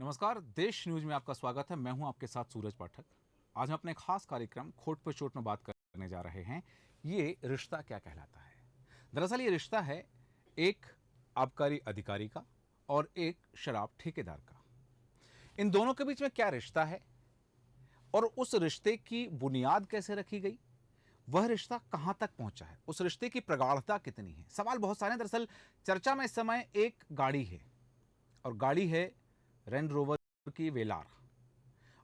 नमस्कार, देश न्यूज में आपका स्वागत है। मैं हूं आपके साथ सूरज पाठक। आज हम अपने खास कार्यक्रम खोट पे चोट में बात करने जा रहे हैं। ये रिश्ता क्या कहलाता है। दरअसल ये रिश्ता है एक आबकारी अधिकारी का और एक शराब ठेकेदार का। इन दोनों के बीच में क्या रिश्ता है और उस रिश्ते की बुनियाद कैसे रखी गई, वह रिश्ता कहां तक पहुंचा है, उस रिश्ते की प्रगाढ़ता कितनी है। सवाल बहुत सारे हैं। दरअसल चर्चा में इस समय एक गाड़ी है और गाड़ी है रेंज रोवर की वेलार।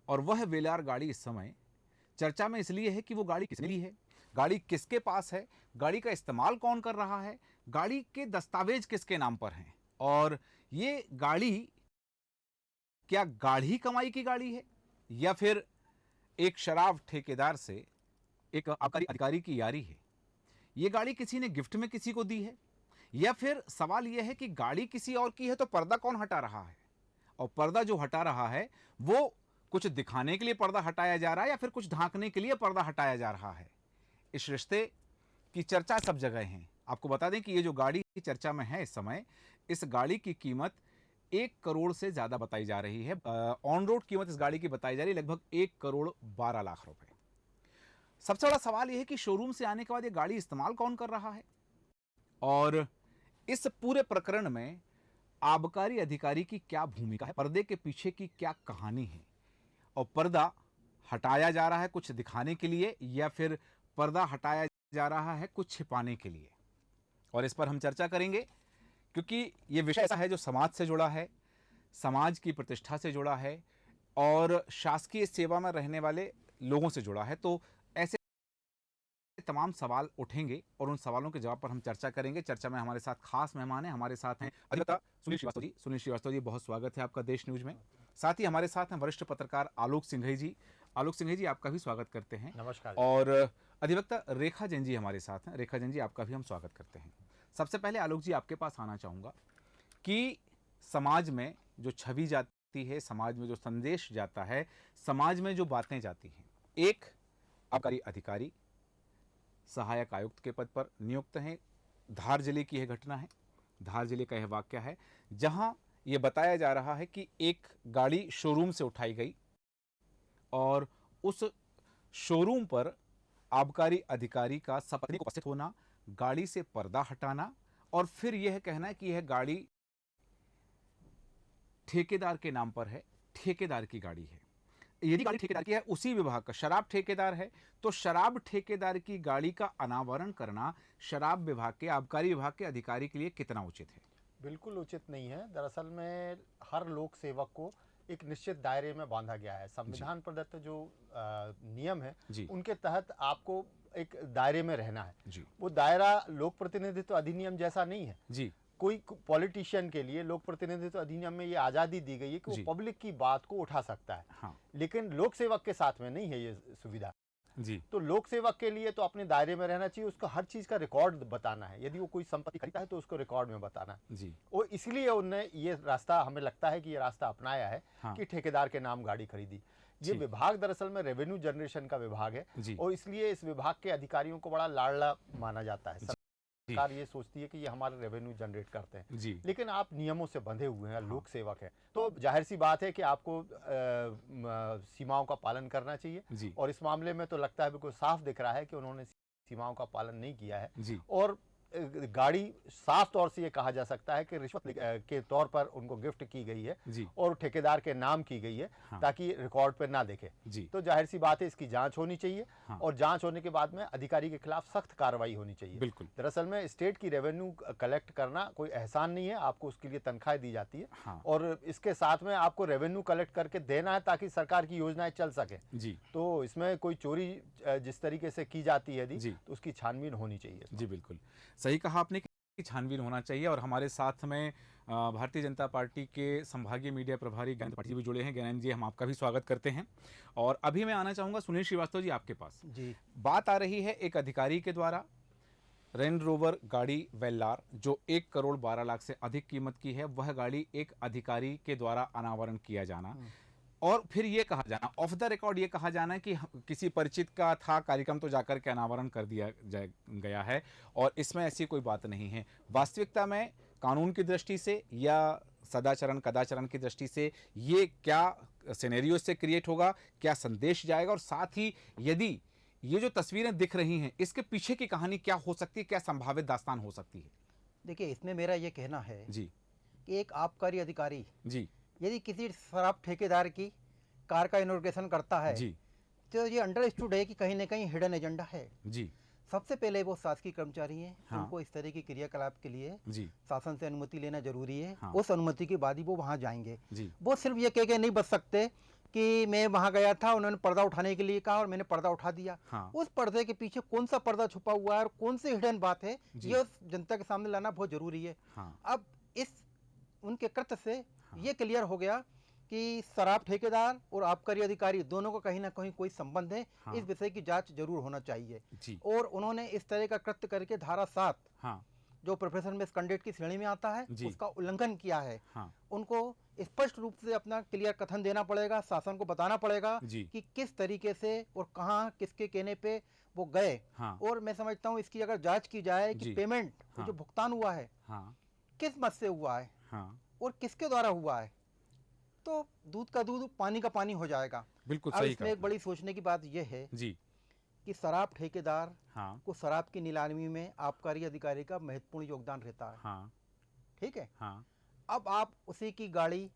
और वह वेलार गाड़ी इस समय चर्चा में इसलिए है कि वो गाड़ी किसने ली है, गाड़ी किसके पास है, गाड़ी का इस्तेमाल कौन कर रहा है, गाड़ी के दस्तावेज किसके नाम पर हैं, और ये गाड़ी क्या गाढ़ी कमाई की गाड़ी है या फिर एक शराब ठेकेदार से एक आबकारी अधिकारी की यारी है। ये गाड़ी किसी ने गिफ्ट में किसी को दी है या फिर सवाल यह है कि गाड़ी किसी और की है तो पर्दा कौन हटा रहा है, और पर्दा जो हटा रहा है वो कुछ दिखाने के लिए पर्दा हटाया जा रहा है या फिर कुछ ढांकने के लिए पर्दा हटाया जा रहा है। इस रिश्ते की चर्चा सब जगह है। आपको बता दें कि ये जो गाड़ी की चर्चा में है इस समय, इस गाड़ी की कीमत 1 करोड़ से ज्यादा बताई जा रही है। ऑन रोड कीमत इस गाड़ी की बताई जा रही है लगभग 1 करोड़ 12 लाख रुपए। सबसे बड़ा सवाल यह है कि शोरूम से आने के बाद ये गाड़ी इस्तेमाल कौन कर रहा है, और इस पूरे प्रकरण में आबकारी अधिकारी की क्या भूमिका है, पर्दे के पीछे की क्या कहानी है, और पर्दा हटाया जा रहा है कुछ दिखाने के लिए या फिर पर्दा हटाया जा रहा है कुछ छिपाने के लिए। और इस पर हम चर्चा करेंगे क्योंकि ये विषय ऐसा है जो समाज से जुड़ा है, समाज की प्रतिष्ठा से जुड़ा है और शासकीय सेवा में रहने वाले लोगों से जुड़ा है। तो ऐसे तमाम सवाल उठेंगे और उन सवालों के जवाब पर हम चर्चा करेंगे। चर्चा में हमारे साथ खास मेहमान हैं। हमारे साथ हैं अधिवक्ता सुनील श्रीवास्तव जी। सुनील श्रीवास्तव जी, बहुत स्वागत है आपका देश न्यूज में। साथ ही हमारे साथ हैं वरिष्ठ पत्रकार आलोक सिंघई जी। आलोक सिंघई जी, आपका भी स्वागत करते हैं। नमस्कार। और अधिवक्ता रेखा जैन जी हमारे साथ हैं। रेखा जैन जी, आपका भी हम स्वागत करते हैं। सबसे पहले आलोक जी, आपके पास आना चाहूँगा कि समाज में जो छवि जाती है, समाज में जो संदेश जाता है, समाज में जो बातें जाती हैं, एक आबकारी अधिकारी सहायक आयुक्त के पद पर नियुक्त हैं। धार जिले की यह घटना है, धार जिले का यह वाक्य है जहां यह बताया जा रहा है कि एक गाड़ी शोरूम से उठाई गई और उस शोरूम पर आबकारी अधिकारी का सपत्नी को उपस्थित होना, गाड़ी से पर्दा हटाना और फिर यह कहना कि यह गाड़ी ठेकेदार के नाम पर है, ठेकेदार की गाड़ी है। यदि गाड़ी ठेकेदार की है, उसी विभाग का शराब ठेकेदार है, तो शराब ठेकेदार की गाड़ी का अनावरण करना शराब विभाग के, आबकारी विभाग के अधिकारी के लिए कितना उचित है? बिल्कुल उचित नहीं है। दरअसल में हर लोक सेवक को एक निश्चित दायरे में बांधा गया है। संविधान प्रदत्त जो नियम है उनके तहत आपको एक दायरे में रहना है। वो दायरा लोक प्रतिनिधित्व अधिनियम जैसा नहीं है जी। कोई पॉलिटिशियन के लिए लोक प्रतिनिधित्व अधिनियम में ये आज़ादी दी गई है कि वो पब्लिक की बात को उठा सकता है। हाँ। लेकिन लोक सेवक के साथ में नहीं है ये सुविधा जी। तो लोक सेवक के लिए तो अपने दायरे में रहना चाहिए, उसको हर चीज का रिकॉर्ड बताना है। यदि वो कोई संपत्ति खरीदता है तो उसको रिकॉर्ड में बताना है जी। और इसलिए उन्होंने ये रास्ता, हमें लगता है कि ये रास्ता अपनाया है। हाँ। कि ठेकेदार के नाम गाड़ी खरीदी। ये विभाग दरअसल में रेवेन्यू जनरेशन का विभाग है और इसलिए इस विभाग के अधिकारियों को बड़ा लाडला माना जाता है। सरकार ये सोचती है कि ये हमारे रेवेन्यू जनरेट करते हैं जी। लेकिन आप नियमों से बंधे हुए हैं। हाँ। लोक सेवक है तो जाहिर सी बात है कि आपको सीमाओं का पालन करना चाहिए जी। और इस मामले में तो लगता है बिल्कुल साफ दिख रहा है कि उन्होंने सीमाओं का पालन नहीं किया है जी। और गाड़ी साफ तौर से ये कहा जा सकता है कि रिश्वत के तौर पर उनको गिफ्ट की गई है जी। और ठेकेदार के नाम की गई है। हाँ। ताकि रिकॉर्ड पर ना देखे जी। तो जाहिर सी बात है इसकी जांच होनी चाहिए। हाँ। और जांच होने के बाद में अधिकारी के खिलाफ सख्त कार्रवाई होनी चाहिए। बिल्कुल। दरअसल में स्टेट की रेवेन्यू कलेक्ट करना कोई एहसान नहीं है, आपको उसके लिए तनख्वाह दी जाती है। हाँ। और इसके साथ में आपको रेवेन्यू कलेक्ट करके देना है ताकि सरकार की योजनाएं चल सके जी। तो इसमें कोई चोरी जिस तरीके से की जाती है यदि तो उसकी छानबीन होनी चाहिए जी। बिल्कुल सही कहा आपने कि छानबीन होना चाहिए। और हमारे साथ में भारतीय जनता पार्टी के संभागीय मीडिया प्रभारी ज्ञानेंद्र त्रिपाठी जी भी जुड़े हैं। ज्ञानेंद्र जी, हम आपका भी स्वागत करते हैं। और अभी मैं आना चाहूँगा सुनील श्रीवास्तव जी आपके पास जी। बात आ रही है एक अधिकारी के द्वारा रेंज रोवर गाड़ी वेलार जो 1 करोड़ 12 लाख से अधिक कीमत की है, वह गाड़ी एक अधिकारी के द्वारा अनावरण किया जाना और फिर ये कहा जाना, ऑफ द रिकॉर्ड ये कहा जाना कि किसी परिचित का था कार्यक्रम तो जाकर के अनावरण कर दिया गया है और इसमें ऐसी कोई बात नहीं है। वास्तविकता में कानून की दृष्टि से या सदाचरण कदाचरण की दृष्टि से ये क्या सिनेरियो इससे क्रिएट होगा, क्या संदेश जाएगा, और साथ ही यदि ये जो तस्वीरें दिख रही हैं इसके पीछे की कहानी क्या हो सकती है, क्या संभावित दास्तान हो सकती है? देखिए, इसमें मेरा ये कहना है जी कि एक आबकारी अधिकारी जी यदि किसी शराब ठेकेदार की कार का इनॉग्रेशन करता है जी तो ये अंडरस्टूड है कि कहीं ना कहीं हिडन एजेंडा है। जी सबसे पहले वो शासकीय कर्मचारी हैं, हाँ। उनको इस तरह की क्रियाकलाप के लिए जी शासन से अनुमति लेना जरूरी है। हाँ। उस अनुमति के बाद ही वो वहाँ जाएंगे। जी वो सिर्फ ये कह के नहीं बच सकते कि मैं वहाँ गया था, उन्होंने पर्दा उठाने के लिए कहा और मैंने पर्दा उठा दिया। हाँ। उस पर्दे के पीछे कौन सा पर्दा छुपा हुआ है और कौन सी हिडन बात है, जी। ये जनता के सामने लाना बहुत जरूरी है। हाँ। अब इस उनके कृत्य से हाँ। ये क्लियर हो गया कि शराब ठेकेदार और आबकारी अधिकारी दोनों का कहीं ना कहीं कोई संबंध है। हाँ। इस विषय की जांच जरूर होना चाहिए। जी और उन्होंने इस तरह का कृत्य करके धारा 7 हाँ जो प्रोफेशनल मिसकंडक्ट की श्रेणी में आता है जी। उसका उल्लंघन किया है। हाँ उनको स्पष्ट रूप से अपना क्लियर कथन देना पड़ेगा, शासन को बताना पड़ेगा जी कि किस तरीके से और कहाँ किसके कहने पे वो गए। हाँ और मैं समझता हूँ इसकी अगर जांच की जाए जी। कि पेमेंट हाँ। जो भुगतान हुआ है हाँ किस मत से हुआ है हाँ और किसके द्वारा हुआ है, तो दूध का दूध पानी का पानी हो जाएगा। बिल्कुल अब सही इसमें कहा एक बड़ी सोचने की बात यह है जी कि शराब ठेकेदार हाँ को शराब की नीलामी में आबकारी अधिकारी का महत्वपूर्ण योगदान रहता है। हाँ ठीक है। हाँ अब आप उसी की गाड़ी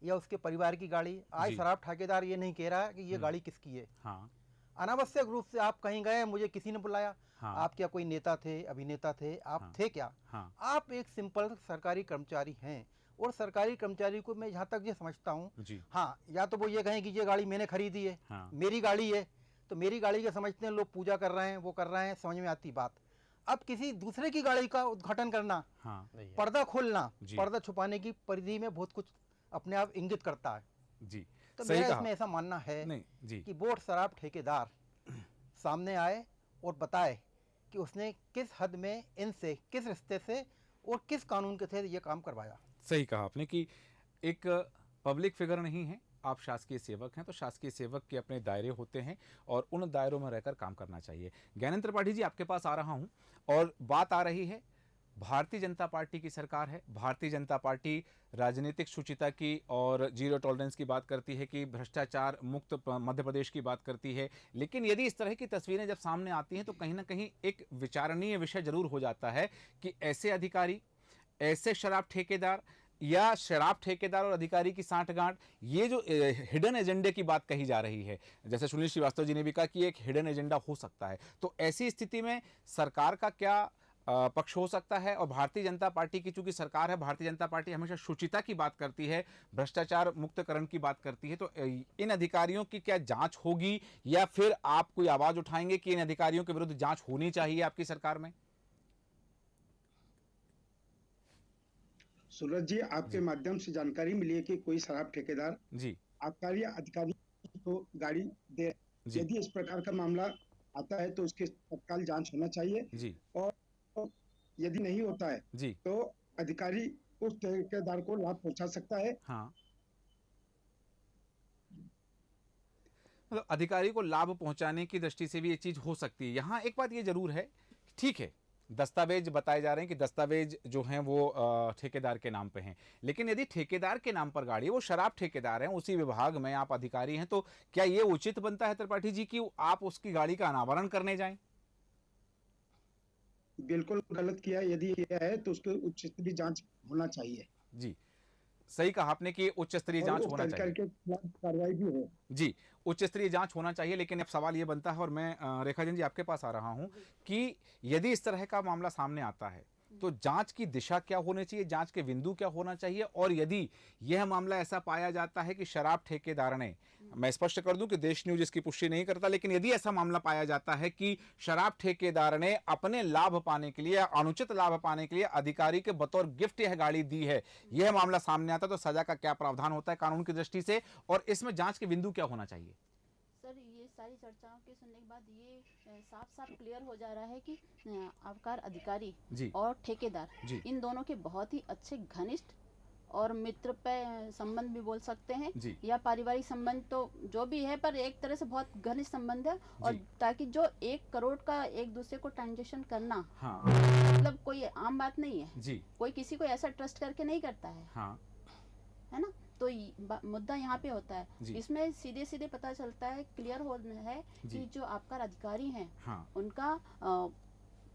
या उसके परिवार की गाड़ी, आज जी। शराब ठेकेदार ये नहीं कह रहा कि ये गाड़ी किसकी है। हाँ अनावश्यक रूप से आप कहीं गए, मुझे किसी ने बुलाया, हाँ आप क्या कोई नेता थे, अभिनेता थे, आप हाँ। थे क्या? हाँ आप एक सिंपल सरकारी कर्मचारी हैं। और सरकारी कर्मचारी को मैं जहाँ तक ये समझता हूँ, जी हाँ, या तो वो ये कहें कि ये गाड़ी मैंने खरीदी है, हाँ मेरी गाड़ी है, तो मेरी गाड़ी के समझते हैं लोग, पूजा कर रहे हैं, वो कर रहे हैं, समझ में आती बात। अब किसी दूसरे की गाड़ी का उद्घाटन करना, हाँ नहीं है। पर्दा खोलना, जी। पर्दा छुपाने की परिधि में बहुत कुछ अपने आप इंगित करता है। जी तो सही मेरा कहा। इसमें ऐसा मानना है नहीं जी कि बोर्ड शराब ठेकेदार सामने आए और बताए कि उसने किस हद में इनसे, किस रिश्ते से और किस कानून के तहत ये काम करवाया। सही कहा आपने कि एक पब्लिक फिगर नहीं है, आप शासकीय सेवक हैं, तो शासकीय सेवक के अपने दायरे होते हैं और उन दायरों में रहकर काम करना चाहिए। ज्ञानेंद्र त्रिपाठी जी, आपके पास आ रहा हूं और बात आ रही है, भारतीय जनता पार्टी की सरकार है, भारतीय जनता पार्टी राजनीतिक शुचिता की और जीरो टॉलरेंस की बात करती है, कि भ्रष्टाचार मुक्त मध्य प्रदेश की बात करती है, लेकिन यदि इस तरह की तस्वीरें जब सामने आती हैं तो कहीं ना कहीं एक विचारणीय विषय जरूर हो जाता है कि ऐसे अधिकारी, ऐसे शराब ठेकेदार या शराब ठेकेदार और अधिकारी की सांठगांठ, ये जो हिडन एजेंडे की बात कही जा रही है, जैसे सुनील श्रीवास्तव जी ने भी कहा कि एक हिडन एजेंडा हो सकता है, तो ऐसी स्थिति में सरकार का क्या पक्ष हो सकता है? और भारतीय जनता पार्टी की चूंकि सरकार है, भारतीय जनता पार्टी हमेशा शुचिता की बात करती है, भ्रष्टाचार मुक्तकरण की बात करती है, तो इन अधिकारियों की क्या जांच होगी या फिर आप कोई आवाज उठाएंगे कि इन अधिकारियों के विरुद्ध जांच होनी चाहिए आपकी सरकार में? सूरज जी, आपके माध्यम से जानकारी मिली है कि कोई शराब ठेकेदार जी आबकारी अधिकारी को गाड़ी दे, जी यदि इस प्रकार का मामला आता है तो उसकी तत्काल जांच होना चाहिए। जी और यदि नहीं होता है जी तो अधिकारी उस ठेकेदार को लाभ पहुंचा सकता है। हाँ, मतलब अधिकारी को लाभ पहुंचाने की दृष्टि से भी ये चीज हो सकती है। यहाँ एक बात ये जरूर है, ठीक है, दस्तावेज बताए जा रहे हैं कि दस्तावेज जो हैं वो ठेकेदार के नाम पे हैं, लेकिन यदि ठेकेदार के नाम पर गाड़ी है, वो शराब ठेकेदार हैं, उसी विभाग में आप अधिकारी हैं, तो क्या ये उचित बनता है त्रिपाठी जी कि आप उसकी गाड़ी का अनावरण करने जाएं? बिल्कुल गलत किया, यदि किया है तो उसकी उच्च स्तरीय जांच होना चाहिए जी, सही कहा आपने कि उच्च स्तरीय और जांच उस होना अधिकारी चाहिए। के खिलाफ कार्रवाई भी हो। जी, उच्च स्तरीय जांच होना चाहिए, लेकिन अब सवाल ये बनता है, और मैं रेखा जैन जी आपके पास आ रहा हूं, कि यदि इस तरह का मामला सामने आता है तो जांच की दिशा क्या होनी चाहिए, जांच के बिंदु क्या होना चाहिए, और यदि यह मामला ऐसा पाया जाता है कि शराब ठेकेदार ने, मैं स्पष्ट कर दूं कि देश न्यूज इसकी पुष्टि नहीं करता, लेकिन यदि ऐसा मामला पाया जाता है कि शराब ठेकेदार ने अपने लाभ पाने के लिए, अनुचित लाभ पाने के लिए अधिकारी के बतौर गिफ्ट यह गाड़ी दी है, यह मामला सामने आता है, तो सजा का क्या प्रावधान होता है कानून की दृष्टि से, और इसमें जांच के बिंदु क्या होना चाहिए? सर, ये सारी चर्चाओं के सुनने के बाद ये साफ साफ क्लियर हो जा रहा है कि आबकार अधिकारी जी और ठेकेदार, जी इन दोनों के बहुत ही अच्छे घनिष्ठ और मित्र पे संबंध भी बोल सकते हैं, जी या पारिवारिक संबंध तो जो भी है, पर एक तरह से बहुत घनिष्ठ संबंध है। और जी। ताकि जो 1 करोड़ का एक दूसरे को ट्रांजेक्शन करना, हाँ मतलब कोई आम बात नहीं है, जी कोई किसी को ऐसा ट्रस्ट करके नहीं करता है। हाँ है ना। तो मुद्दा यहाँ पे होता है, जी। इसमें सीधे सीधे पता चलता है, क्लियर हो है जी। कि जो आबकार अधिकारी हैं हाँ। उनका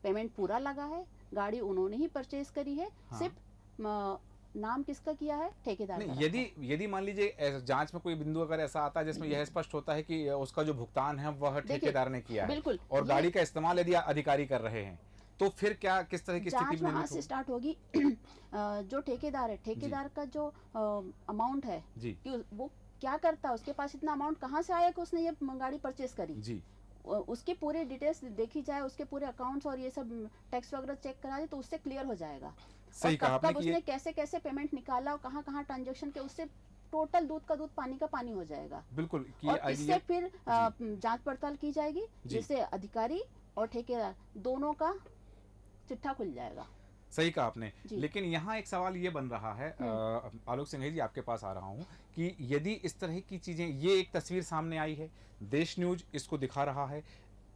पेमेंट पूरा लगा है, गाड़ी उन्होंने ही परचेज करी है, हाँ। सिर्फ नाम किसका किया है, ठेकेदार नहीं, का रखा है। यदि मान लीजिए जांच में कोई बिंदु अगर ऐसा आता है जिसमें यह स्पष्ट होता है कि उसका जो भुगतान है वह देखिए, ठेकेदार ने किया है बिल्कुल, और ये- गाड़ी का इस्तेमाल यदि अधिकारी कर रहे हैं, तो फिर क्या किस तरह की स्थिति जांच वहाँ निर्मित से होगी? स्टार्ट होगी। जो ठेकेदार है, ठेकेदार का जो अमाउंट है जी कि वो क्या करता है, उसके पास इतना अमाउंट कहाँ से आया कि उसने ये गाड़ी परचेज करी। जी उसकी पूरी डिटेल्स देखी जाए, उसके पूरे अकाउंट्स और ये सब टैक्स वगैरह चेक करा जाए तो उससे क्लियर हो जाएगा। सही और कहा आपने कब कि उसने कैसे कैसे पेमेंट निकाला और कहाँ कहाँ ट्रांजेक्शन के, उससे टोटल दूध का दूध पानी का पानी हो जाएगा। बिल्कुल कि और इससे आइडिया फिर जांच पड़ताल की जाएगी, जी। जिससे अधिकारी और ठेकेदार दोनों का चिट्ठा खुल जाएगा। सही कहा आपने। जी। लेकिन यहाँ एक सवाल ये बन रहा है, आलोक सिंह जी आपके पास आ रहा हूँ कि यदि इस तरह की चीजें, ये एक तस्वीर सामने आई है, देश न्यूज इसको दिखा रहा है,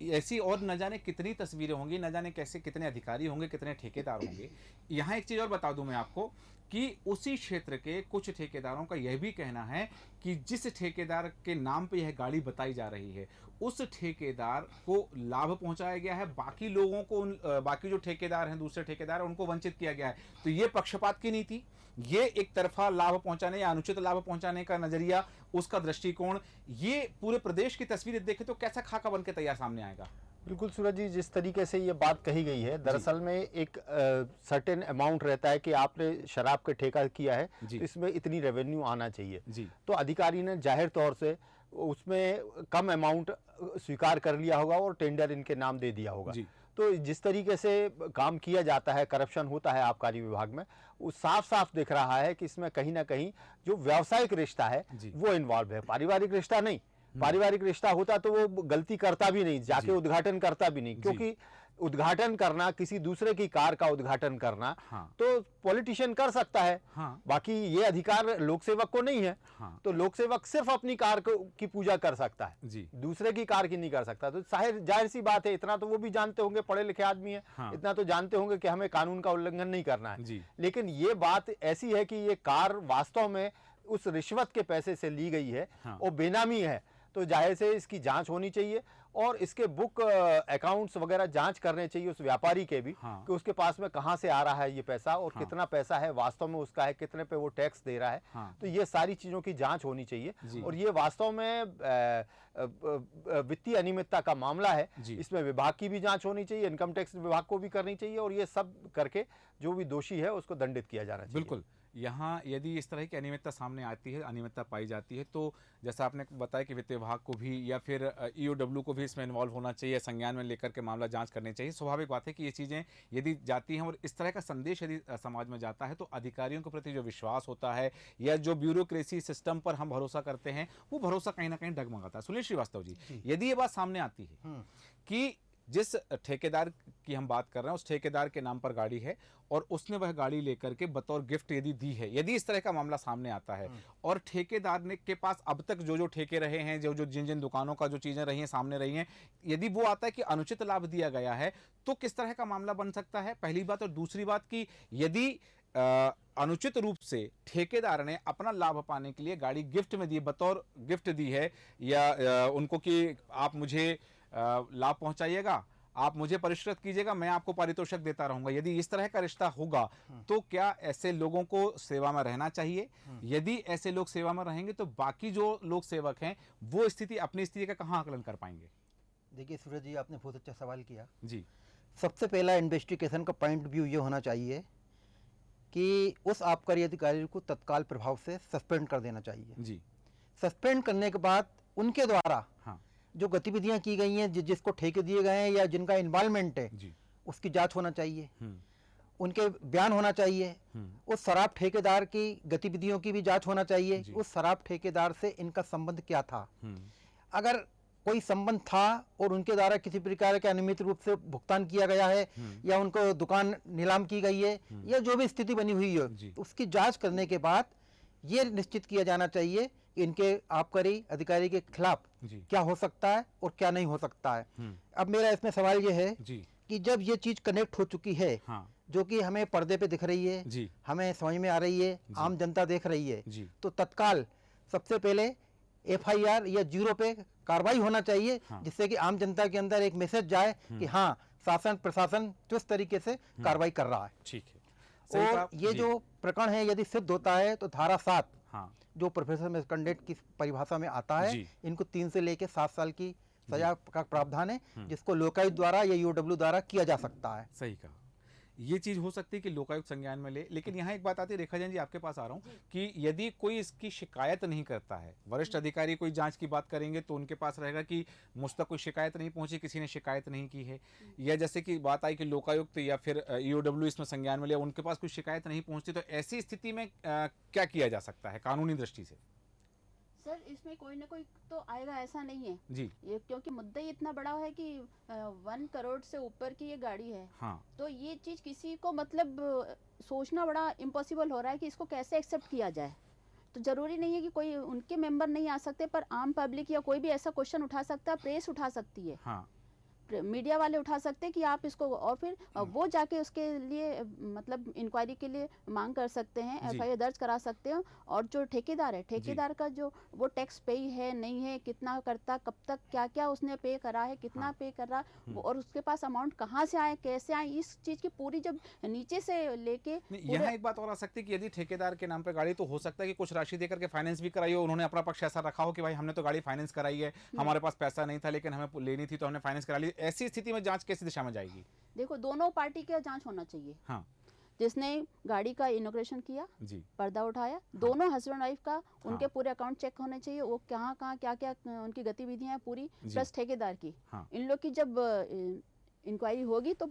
ऐसी और न जाने कितनी तस्वीरें होंगी, न जाने कैसे कितने अधिकारी होंगे, कितने ठेकेदार होंगे। यहाँ एक चीज और बता दूं मैं आपको कि उसी क्षेत्र के कुछ ठेकेदारों का यह भी कहना है कि जिस ठेकेदार के नाम पे यह गाड़ी बताई जा रही है उस ठेकेदार को लाभ पहुंचाया गया है, बाकी लोगों को बाकी जो ठेकेदार हैं, दूसरे ठेकेदार हैं, उनको वंचित किया गया है। तो ये पक्षपात की नीति, ये एक तरफा लाभ पहुंचाने या अनुचित लाभ पहुंचाने का नजरिया, उसका दृष्टिकोण, ये पूरे प्रदेश की तस्वीर देखें तो कैसा खाका बन के तैयार सामने आएगा? बिल्कुल सूरज जी, जिस तरीके से ये बात कही गई है, दरअसल में एक सर्टेन अमाउंट रहता है कि आपने शराब का ठेका किया है जी। तो इसमें इतनी रेवेन्यू आना चाहिए। जी तो अधिकारी ने जाहिर तौर से उसमें कम अमाउंट स्वीकार कर लिया होगा और टेंडर इनके नाम दे दिया होगा। जी तो जिस तरीके से काम किया जाता है, करप्शन होता है आबकारी विभाग में, वो साफ साफ दिख रहा है कि इसमें कहीं ना कहीं जो व्यावसायिक रिश्ता है जी। वो इन्वॉल्व है, पारिवारिक रिश्ता नहीं। पारिवारिक रिश्ता होता तो वो गलती करता भी नहीं, जाके जी। उद्घाटन करता भी नहीं, क्योंकि उद्घाटन करना, किसी दूसरे की कार का उद्घाटन करना, हाँ तो पॉलिटिशियन कर सकता है, हाँ बाकी ये अधिकार लोक सेवक को नहीं है। हाँ तो लोक सेवक सिर्फ अपनी कार की पूजा कर सकता है, जी दूसरे की कार की नहीं कर सकता। तो जाहिर सी बात है, इतना तो वो भी जानते होंगे, पढ़े लिखे आदमी है, हाँ। इतना तो जानते होंगे कि हमें कानून का उल्लंघन नहीं करना है। जी लेकिन ये बात ऐसी है कि ये कार वास्तव में उस रिश्वत के पैसे से ली गई है हाँ। और बेनामी है, तो जाहिर से इसकी जांच होनी चाहिए और इसके बुक अकाउंट्स वगैरह जांच करने चाहिए उस व्यापारी के भी, हाँ। कि उसके पास में कहाँ से आ रहा है ये पैसा और हाँ। कितना पैसा है वास्तव में उसका है, कितने पे वो टैक्स दे रहा है। हाँ। तो ये सारी चीज़ों की जांच होनी चाहिए जी। और ये वास्तव में वित्तीय अनियमितता का मामला है, जी। इसमें विभाग की भी जांच होनी चाहिए, इनकम टैक्स विभाग को भी करनी चाहिए और ये सब करके जो भी दोषी है उसको दंडित किया जाना चाहिए। बिल्कुल। यहाँ यदि इस तरह की अनियमितता सामने आती है, अनियमितता पाई जाती है, तो जैसा आपने बताया कि वित्त विभाग को भी या फिर ईओडब्ल्यू को भी इसमें इन्वॉल्व होना चाहिए, संज्ञान में लेकर के मामला जांच करनी चाहिए। स्वाभाविक बात है कि ये चीज़ें यदि जाती हैं और इस तरह का संदेश यदि समाज में जाता है तो अधिकारियों के प्रति जो विश्वास होता है या जो ब्यूरोक्रेसी सिस्टम पर हम भरोसा करते हैं वो भरोसा कहीं ना कहीं डगमगाता है। सुनील श्रीवास्तव जी, यदि ये बात सामने आती है कि जिस ठेकेदार की हम बात कर रहे हैं उस ठेकेदार के नाम पर गाड़ी है और उसने वह गाड़ी लेकर के बतौर गिफ्ट यदि दी है, यदि इस तरह का मामला सामने आता है और ठेकेदार ने के पास अब तक जो जो ठेके रहे हैं, जो जो जिन जिन दुकानों का जो चीजें रही हैं सामने रही हैं, यदि वो आता है कि अनुचित लाभ दिया गया है तो किस तरह का मामला बन सकता है, पहली बात। और दूसरी बात कि यदि अनुचित रूप से ठेकेदार ने अपना लाभ पाने के लिए गाड़ी गिफ्ट में दी, बतौर गिफ्ट दी है या उनको कि आप मुझे लाभ पहुंचाइएगा, आप मुझे परिष्कृत कीजिएगा, मैं आपको पारितोषिक देता रहूंगा, यदि इस तरह का रिश्ता होगा तो क्या ऐसे लोगों को सेवा में रहना चाहिए? यदि ऐसे लोग सेवा में रहेंगे तो बाकी जो लोग सेवक हैं वो स्थिति, अपनी स्थिति का कहाँ आकलन कर पाएंगे? देखिए सूरज जी, आपने बहुत अच्छा सवाल किया। जी सबसे पहला इन्वेस्टिगेशन का पॉइंट व्यू ये होना चाहिए कि उस आबकारी अधिकारी को तत्काल प्रभाव से सस्पेंड कर देना चाहिए। जी सस्पेंड करने के बाद उनके द्वारा हाँ जो गतिविधियां की गई हैं, जिसको ठेके दिए गए हैं या जिनका इन्वॉल्वमेंट है, जी उसकी जांच होना चाहिए, हम्म उनके बयान होना चाहिए, उस शराब ठेकेदार की गतिविधियों की भी जांच होना चाहिए, जी। उस शराब ठेकेदार से इनका संबंध क्या था। हम्म अगर कोई संबंध था और उनके द्वारा किसी प्रकार के अनियमित रूप से भुगतान किया गया है या उनको दुकान नीलाम की गई है या जो भी स्थिति बनी हुई है, जी। उसकी जांच करने के बाद ये निश्चित किया जाना चाहिए कि इनके आबकारी अधिकारी के खिलाफ जी क्या हो सकता है और क्या नहीं हो सकता है। हम्म अब मेरा इसमें सवाल ये है जी कि जब ये चीज कनेक्ट हो चुकी है, हाँ जो कि हमें पर्दे पे दिख रही है, जी हमें समझ में आ रही है, आम जनता देख रही है, जी तो तत्काल सबसे पहले एफआईआर या 0 पे कार्रवाई होना चाहिए, हाँ। जिससे कि आम जनता के अंदर एक मैसेज जाए कि हाँ, शासन प्रशासन चुस्त तरीके से कार्रवाई कर रहा है। ठीक है, सही और कहा। ये जी, जो प्रकरण है यदि सिद्ध होता है तो धारा 7 हाँ जो प्रोफेसर मिसकंडक्ट की परिभाषा में आता है, जी। इनको 3 से लेकर 7 साल की सजा का प्रावधान है, जिसको लोकायुक्त द्वारा या यूडब्ल्यू द्वारा किया जा सकता है। सही कहा, ये चीज हो सकती है कि लोकायुक्त संज्ञान में ले, लेकिन यहाँ एक बात आती है, रेखा जैन जी आपके पास आ रहा हूँ कि यदि कोई इसकी शिकायत नहीं करता है, वरिष्ठ अधिकारी कोई जांच की बात करेंगे तो उनके पास रहेगा कि मुझ तक कोई शिकायत नहीं पहुंची, किसी ने शिकायत नहीं की है, या जैसे कि बात आई कि लोकायुक्त या फिर ईओडब्ल्यू इसमें संज्ञान में लिया, उनके पास कोई शिकायत नहीं पहुंचती, तो ऐसी स्थिति में क्या किया जा सकता है कानूनी दृष्टि से? सर इसमें कोई ना कोई तो आएगा, ऐसा नहीं है जी ये, क्योंकि मुद्दा ही इतना बड़ा है कि 1 करोड़ से ऊपर की ये गाड़ी है। हाँ तो ये चीज़ किसी को मतलब सोचना बड़ा इम्पॉसिबल हो रहा है कि इसको कैसे एक्सेप्ट किया जाए। तो ज़रूरी नहीं है कि कोई उनके मेंबर नहीं आ सकते, पर आम पब्लिक या कोई भी ऐसा क्वेश्चन उठा सकता है, प्रेस उठा सकती है, हाँ मीडिया वाले उठा सकते हैं कि आप इसको, और फिर वो जाके उसके लिए मतलब इंक्वायरी के लिए मांग कर सकते हैं, जी। एफआईआर दर्ज करा सकते हैं। और जो ठेकेदार है, ठेकेदार का जो वो टैक्स पे है नहीं है, कितना करता, कब तक क्या क्या उसने पे करा है, कितना हाँ। पे कर रहा, और उसके पास अमाउंट कहाँ से आए, कैसे आए, इस चीज़ की पूरी जब नीचे से लेके नहीं, यहाँ एक बात और आ सकती है कि यदि ठेकेदार के नाम पे गाड़ी, तो हो सकता है कि कुछ राशि देकर के फाइनेंस भी कराई हो, उन्होंने अपना पक्ष ऐसा रखा हो कि भाई हमने तो गाड़ी फाइनेंस कराई है, हमारे पास पैसा नहीं था लेकिन हमें लेनी थी तो हमने फाइनेंस करा ली। ऐसी स्थिति में जांच कैसी दिशा में जाएगी? देखो दोनों पार्टी का जांच होना चाहिए। हाँ जिसने गाड़ी का इनॉग्रेशन किया, जी पर्दा उठाया, दोनों हस्बैंड वाइफ का उनके पूरे अकाउंट चेक होने चाहिए, वो कहाँ कहाँ क्या क्या उनकी गतिविधियां हैं पूरी, जी। प्लस ठेकेदार की। हाँ इन लोग की जब इंक्वायरी होगी तो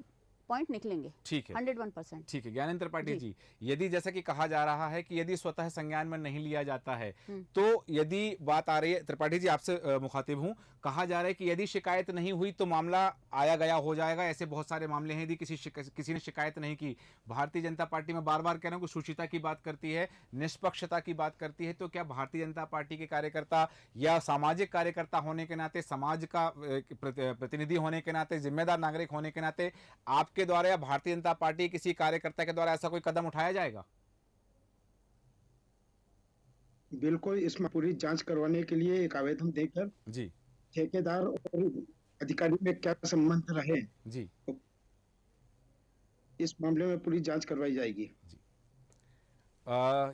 पॉइंट निकलेंगे ठीक है 101%। ठीक है। ज्ञानेंद्र त्रिपाठी जी। जी, यदि जैसा कि कहा जा रहा है कि यदि स्वतः संज्ञान में नहीं लिया जाता है, तो यदि बात आ रही है, त्रिपाठी जी आपसे मुखातिब हूं, कहा जा रहा है कि यदि शिकायत नहीं हुई तो मामला आया गया हो जाएगा। ऐसे बहुत सारे मामले हैं, यदि किसी ने शिकायत नहीं की। भारतीय जनता पार्टी में बार बार कह रहा हूं कि शुचिता की बात करती है, निष्पक्षता की बात करती है, तो क्या भारतीय जनता पार्टी के कार्यकर्ता या सामाजिक कार्यकर्ता होने के नाते, समाज का प्रतिनिधि होने के नाते, जिम्मेदार नागरिक होने के नाते आपके द्वारा या भारतीय जनता पार्टी किसी कार्यकर्ता के द्वारा ऐसा कोई कदम उठाया जाएगा? बिल्कुल, इसमें पूरी जांच करवाने के लिए एक आवेदन देकर जी ठेकेदार और अधिकारी में क्या संबंध रहे, जी तो इस मामले में पूरी जांच करवाई जाएगी।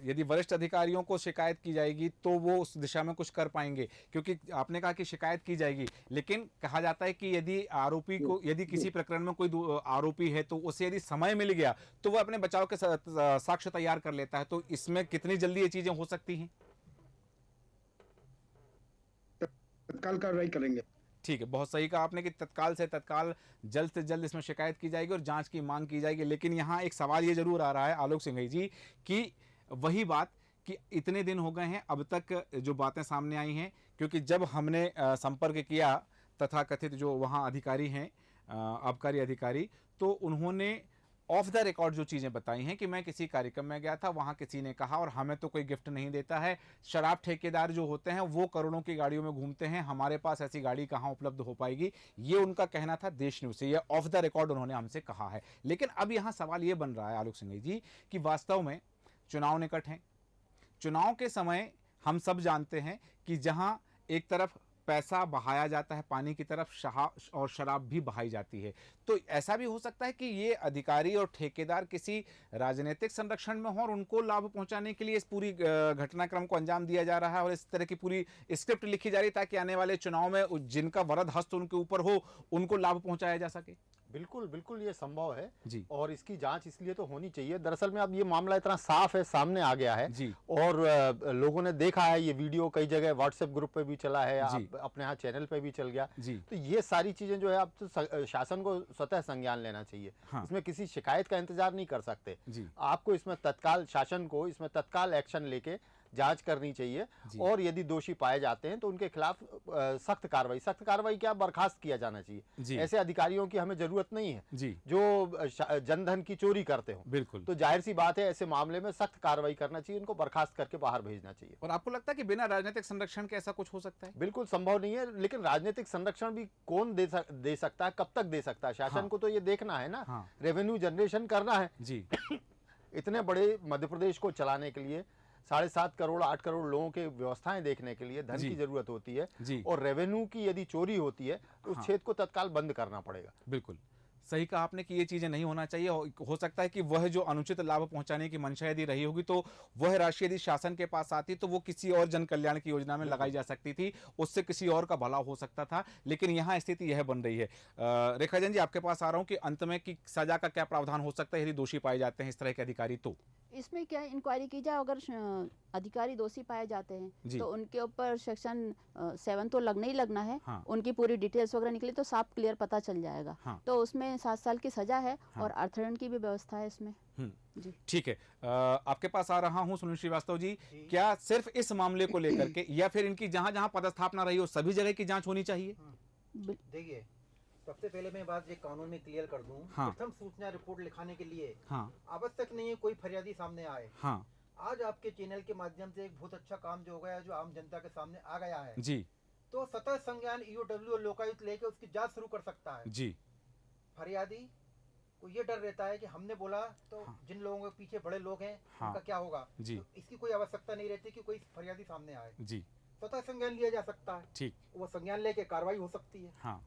यदि वरिष्ठ अधिकारियों को शिकायत की जाएगी तो वो उस दिशा में कुछ कर पाएंगे, क्योंकि आपने कहा कि शिकायत की जाएगी, लेकिन कहा जाता है कि यदि आरोपी को, यदि किसी प्रकरण में कोई आरोपी है तो उसे यदि समय मिल गया तो वो अपने बचाव के साक्ष्य तैयार कर लेता है, तो इसमें कितनी जल्दी ये चीजें हो सकती हैं? तत्काल कार्रवाई करेंगे। ठीक है, बहुत सही कहा आपने कि तत्काल से तत्काल, जल्द से जल्द इसमें शिकायत की जाएगी और जांच की मांग की जाएगी। लेकिन यहाँ एक सवाल ये जरूर आ रहा है आलोक सिंघई जी, कि वही बात कि इतने दिन हो गए हैं, अब तक जो बातें सामने आई हैं, क्योंकि जब हमने संपर्क किया तथाकथित जो वहाँ अधिकारी हैं, आबकारी अधिकारी, तो उन्होंने ऑफ द रिकॉर्ड जो चीज़ें बताई हैं कि मैं किसी कार्यक्रम में गया था, वहाँ किसी ने कहा और हमें तो कोई गिफ्ट नहीं देता है, शराब ठेकेदार जो होते हैं वो करोड़ों की गाड़ियों में घूमते हैं, हमारे पास ऐसी गाड़ी कहाँ उपलब्ध हो पाएगी, ये उनका कहना था देश न्यूज़ से, ये ऑफ द रिकॉर्ड उन्होंने हमसे कहा है। लेकिन अब यहाँ सवाल ये बन रहा है आलोक सिंघई जी कि वास्तव में चुनाव निकट हैं, चुनाव के समय हम सब जानते हैं कि जहाँ एक तरफ पैसा बहाया जाता है पानी की तरफ, और शराब भी बहाई जाती है, तो ऐसा भी हो सकता है कि ये अधिकारी और ठेकेदार किसी राजनीतिक संरक्षण में हो और उनको लाभ पहुंचाने के लिए इस पूरी घटनाक्रम को अंजाम दिया जा रहा है और इस तरह की पूरी स्क्रिप्ट लिखी जा रही है ताकि आने वाले चुनाव में जिनका वरद हस्त उनके ऊपर हो उनको लाभ पहुंचाया जा सके। बिल्कुल बिल्कुल ये संभव है जी। और इसकी जांच इसलिए तो होनी चाहिए। दरअसल में अब ये मामला इतना साफ है, सामने आ गया है जी। और लोगों ने देखा है, ये वीडियो कई जगह व्हाट्सएप ग्रुप पे भी चला है, जी। अपने यहाँ चैनल पे भी चल गया जी। तो ये सारी चीजें जो है अब तो शासन को स्वतः संज्ञान लेना चाहिए। हाँ। इसमें किसी शिकायत का इंतजार नहीं कर सकते। जी। आपको इसमें तत्काल, शासन को इसमें तत्काल एक्शन लेके जांच करनी चाहिए जी। और यदि दोषी पाए जाते हैं तो उनके खिलाफ सख्त कार्रवाई क्या, बर्खास्त किया जाना जी। चाहिए। ऐसे अधिकारियों की हमें जरूरत नहीं है जी जो जनधन की चोरी करते हो। बिल्कुल। तो जाहिर सी बात है ऐसे मामले में सख्त कार्रवाई करना चाहिए, उनको बर्खास्त करके बाहर भेजना चाहिए। और आपको लगता है कि बिना राजनीतिक संरक्षण के ऐसा कुछ हो सकता है? बिल्कुल संभव नहीं है, लेकिन राजनीतिक संरक्षण भी कौन दे सकता है, कब तक दे सकता है? शासन हाँ। को तो ये देखना है ना, हाँ। रेवेन्यू जनरेशन करना है। जी इतने बड़े मध्य प्रदेश को चलाने के लिए 7.5 करोड़ 8 करोड़ लोगों के व्यवस्थाएं देखने के लिए धन जी। की जरूरत होती है। जी और रेवेन्यू की यदि चोरी होती है तो उस हाँ। क्षेत्र को तत्काल बंद करना पड़ेगा। बिल्कुल सही कहा आपने कि ये चीजें नहीं होना चाहिए। हो सकता है कि वह जो अनुचित लाभ पहुंचाने की मंशा यदि रही होगी तो वह राशि यदि शासन के पास आती तो वो किसी और जन कल्याण की योजना में लगाई जा सकती थी, उससे किसी और का भला हो सकता था। लेकिन यहाँ स्थिति यह बन रही है। रेखा जैन जी, आपके पास आ रहा हूँ कि अंत में कि सजा का क्या प्रावधान हो सकता है यदि दोषी पाए जाते हैं इस तरह के अधिकारी? तो इसमें क्या इंक्वायरी की जाए, अगर अधिकारी दोषी पाए जाते हैं तो उनके ऊपर सेक्शन 7 तो लगना ही लगना है। हाँ। उनकी पूरी डिटेल्स वगैरह निकली तो साफ क्लियर पता चल जाएगा। हाँ। तो उसमें 7 साल की सजा है। हाँ। और अर्थदंड की भी व्यवस्था है इसमें। जी ठीक है। आपके पास आ रहा हूं सुनील श्रीवास्तव जी, क्या सिर्फ इस मामले को लेकर के या फिर इनकी जहां जहां पदस्थापना रही हो सभी जगह की जांच होनी चाहिए? देखिए, सबसे पहले मैं बात ये कानून में क्लियर कर दूं। हाँ। प्रथम सूचना रिपोर्ट लिखाने के लिए हाँ आवश्यक नहीं है कोई फरियादी सामने आए। हाँ आज आपके चैनल के माध्यम से एक बहुत अच्छा काम जो हो गया है, जो आम जनता के सामने आ गया है, जी तो सतत संज्ञान ईओडब्ल्यू और लोकायुक्त लेके उसकी जांच शुरू कर सकता है। जी फरियादी को ये डर रहता है कि हमने बोला तो हाँ। जिन लोगों के पीछे बड़े लोग हैं हाँ। उनका क्या होगा। जी। तो इसकी कोई आवश्यकता नहीं रहती कि कोई फरियादी सामने आए। जी स्वतः संज्ञान लिया जा सकता है। ठीक। वो संज्ञान लेके कार्रवाई हो सकती है। हाँ,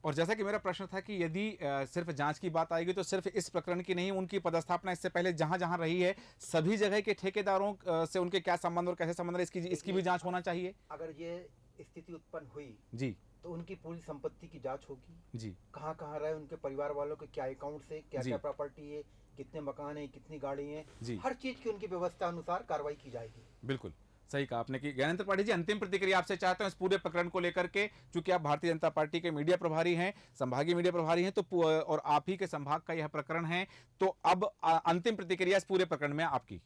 और जैसा कि मेरा प्रश्न था कि यदि सिर्फ जांच की बात आएगी तो सिर्फ इस प्रकरण की नहीं, उनकी पदस्थापना इससे पहले जहां जहां रही है सभी जगह के ठेकेदारों से उनके क्या संबंध और कैसे संबंध है इसकी भी जांच होना चाहिए। अगर ये स्थिति उत्पन्न हुई जी तो उनकी पूरी संपत्ति की जांच होगी। जी कहाँ कहाँ रहे, उनके परिवार वालों के क्या अकाउंट से, क्या जी। क्या प्रॉपर्टी है, कितने मकान है, कितनी गाड़ी है, जी। हर चीज की उनकी व्यवस्था अनुसार कार्रवाई की जाएगी। बिल्कुल सही कहा आपने कि ज्ञानेंद्र त्रिपाठी जी, अंतिम प्रतिक्रिया आपसे चाहते हैं इस पूरे प्रकरण को लेकर के, क्योंकि आप भारतीय जनता पार्टी के मीडिया प्रभारी हैं, संभागीय मीडिया प्रभारी हैं, तो और आप ही के संभाग का यह प्रकरण है, तो अब अंतिम प्रतिक्रिया इस पूरे प्रकरण में आपकी।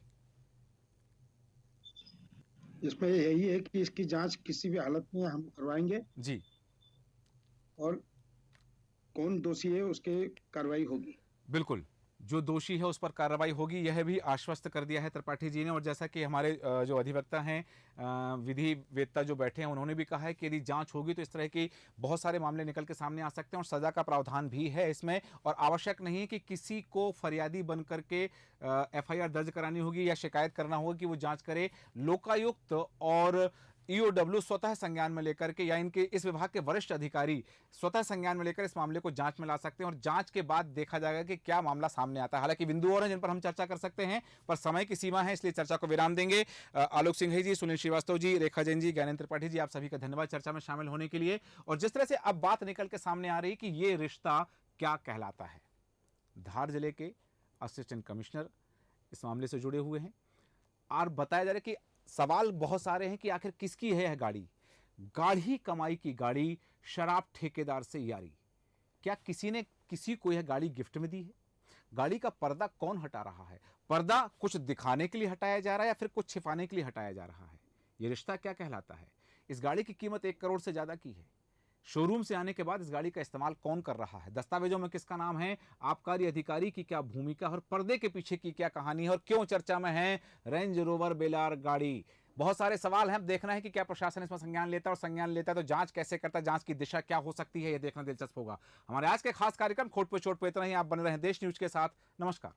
इसमें यही है कि इसकी जांच किसी भी हालत में हम करवाएंगे जी और कौन दोषी है उसके कार्रवाई होगी। बिल्कुल, जो दोषी है उस पर कार्रवाई होगी, यह भी आश्वस्त कर दिया है त्रिपाठी जी ने। और जैसा कि हमारे जो अधिवक्ता हैं, विधि वेत्ता जो बैठे हैं, उन्होंने भी कहा है कि यदि जांच होगी तो इस तरह की बहुत सारे मामले निकल के सामने आ सकते हैं और सजा का प्रावधान भी है इसमें। और आवश्यक नहीं है कि किसी को फरियादी बन करके FIR दर्ज करानी होगी या शिकायत करना होगा कि वो जांच करे। लोकायुक्त और ईओडब्ल्यू स्वतः संज्ञान में लेकर के या इनके इस विभाग के वरिष्ठ अधिकारी स्वतः संज्ञान में लेकर इस मामले को जांच में ला सकते हैं और जांच के बाद देखा जाएगा कि क्या मामला सामने आता है। हालांकि बिंदु और हैं जिन पर हम चर्चा कर सकते हैं, पर समय की सीमा है, इसलिए चर्चा को विराम देंगे। आलोक सिंघई जी, सुनील श्रीवास्तव जी, रेखा जैन जी, ज्ञानेंद्र त्रिपाठी जी, आप सभी का धन्यवाद चर्चा में शामिल होने के लिए। और जिस तरह से अब बात निकल के सामने आ रही कि ये रिश्ता क्या कहलाता है, धार जिले के असिस्टेंट कमिश्नर इस मामले से जुड़े हुए हैं और बताया जा रहा है कि सवाल बहुत सारे हैं कि आखिर किसकी है यह गाड़ी, गाढ़ी कमाई की गाड़ी, शराब ठेकेदार से यारी। क्या किसी ने किसी को यह गाड़ी गिफ्ट में दी है? गाड़ी का पर्दा कौन हटा रहा है? पर्दा कुछ दिखाने के लिए हटाया जा रहा है या फिर कुछ छिपाने के लिए हटाया जा रहा है? यह रिश्ता क्या कहलाता है? इस गाड़ी की कीमत 1 करोड़ से ज्यादा की है। शोरूम से आने के बाद इस गाड़ी का इस्तेमाल कौन कर रहा है? दस्तावेजों में किसका नाम है? आबकारी अधिकारी की क्या भूमिका और पर्दे के पीछे की क्या कहानी है और क्यों चर्चा में है रेंज रोवर बेलार गाड़ी? बहुत सारे सवाल हैं। देखना है कि क्या प्रशासन इसमें संज्ञान लेता है, और संज्ञान लेता है तो जांच कैसे करता है, जांच की दिशा क्या हो सकती है, यह देखना दिलचस्प होगा। हमारे आज के खास कार्यक्रम खोट पे चोट पे इतना ही। आप बने रहें देश न्यूज के साथ। नमस्कार।